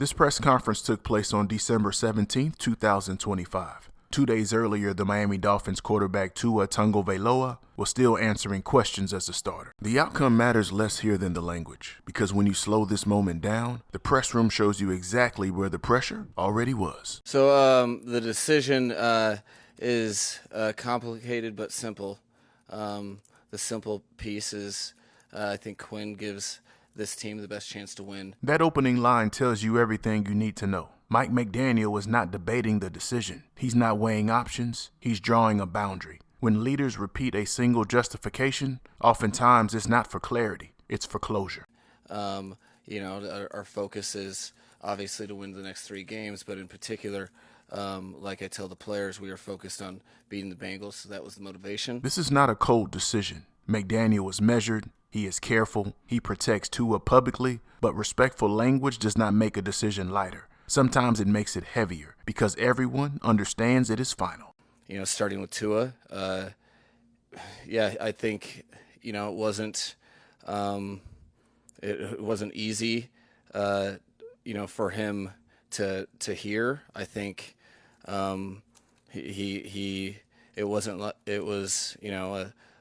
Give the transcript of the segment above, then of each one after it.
This press conference took place on December 17, 2025. 2 days earlier, the Miami Dolphins quarterback Tua Tagovailoa was still answering questions as a starter. The outcome matters less here than the language, because when you slow this moment down, the press room shows you exactly where the pressure already was. So the decision is complicated but simple. The simple piece is I think Quinn gives this team the best chance to win. That opening line tells you everything you need to know. Mike McDaniel is not debating the decision. He's not weighing options. He's drawing a boundary. When leaders repeat a single justification, oftentimes it's not for clarity, it's for closure. Our focus is obviously to win the next 3 games, but in particular, like I tell the players, we are focused on beating the Bengals, so that was the motivation. This is not a cold decision. McDaniel is measured. He is careful. He protects Tua publicly, but respectful language does not make a decision lighter. Sometimes it makes it heavier because everyone understands it is final. Starting with Tua, I think it wasn't easy for him to hear. I think it was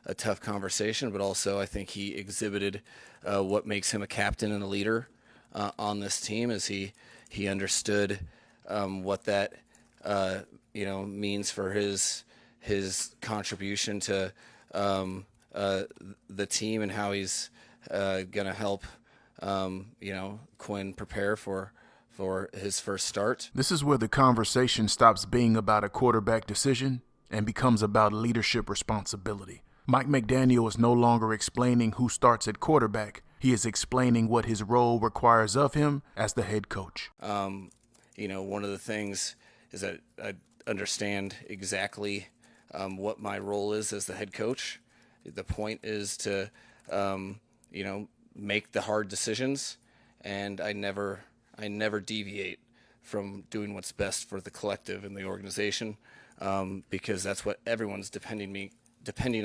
a tough conversation, but also I think he exhibited what makes him a captain and a leader on this team, as he understood what that means for his contribution to the team, and how he's gonna help Quinn prepare for his first start. This is where the conversation stops being about a quarterback decision and becomes about leadership responsibility. Mike McDaniel is no longer explaining who starts at quarterback. He is explaining what his role requires of him as the head coach. One of the things is that I understand exactly what my role is as the head coach. The point is to, make the hard decisions, and I never deviate from doing what's best for the collective and the organization, because that's what everyone's depending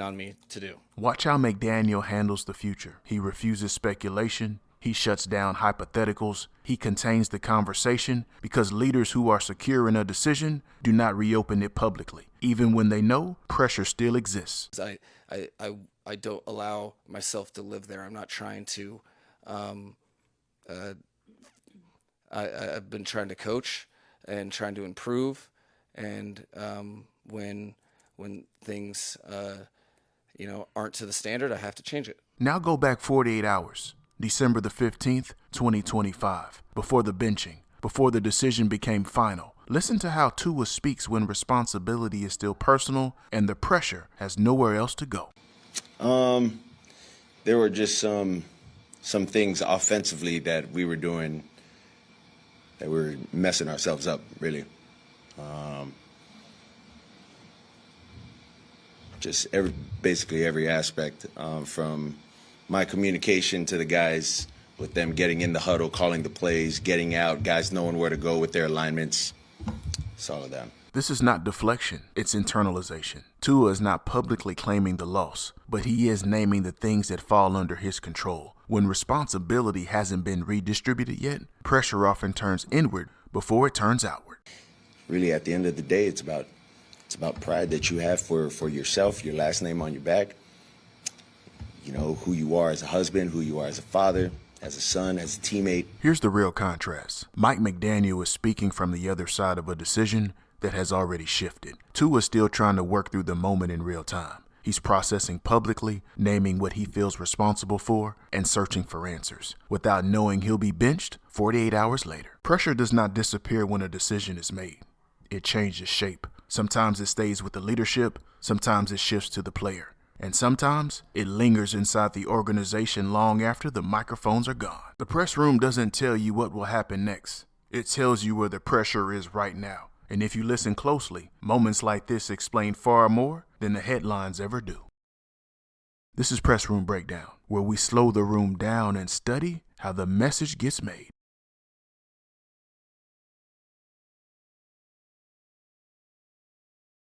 on me to do. Watch how McDaniel handles the future. He refuses speculation. He shuts down hypotheticals. He contains the conversation, because leaders who are secure in a decision do not reopen it publicly, even when they know pressure still exists. I don't allow myself to live there. I'm not trying to. I've been trying to coach and trying to improve, and when things aren't to the standard, I have to change it. Now go back 48 hours, December the 15th, 2025, before the benching, before the decision became final. Listen to how Tua speaks when responsibility is still personal and the pressure has nowhere else to go. There were just some things offensively that we were doing that we were messing ourselves up, really. Just basically every aspect, from my communication to the guys, with them getting in the huddle, calling the plays, getting out, guys knowing where to go with their alignments. It's all of that. This is not deflection, it's internalization. Tua is not publicly claiming the loss, but he is naming the things that fall under his control. When responsibility hasn't been redistributed yet, pressure often turns inward before it turns outward. Really, at the end of the day, it's about pride that you have for yourself, your last name on your back. Who you are as a husband, who you are as a father, as a son, as a teammate. Here's the real contrast. Mike McDaniel is speaking from the other side of a decision that has already shifted. Tua is still trying to work through the moment in real time. He's processing publicly, naming what he feels responsible for, and searching for answers, without knowing he'll be benched 48 hours later. Pressure does not disappear when a decision is made. It changes shape. Sometimes it stays with the leadership, sometimes it shifts to the player, and sometimes it lingers inside the organization long after the microphones are gone. The press room doesn't tell you what will happen next. It tells you where the pressure is right now. And if you listen closely, moments like this explain far more than the headlines ever do. This is Press Room Breakdown, where we slow the room down and study how the message gets made.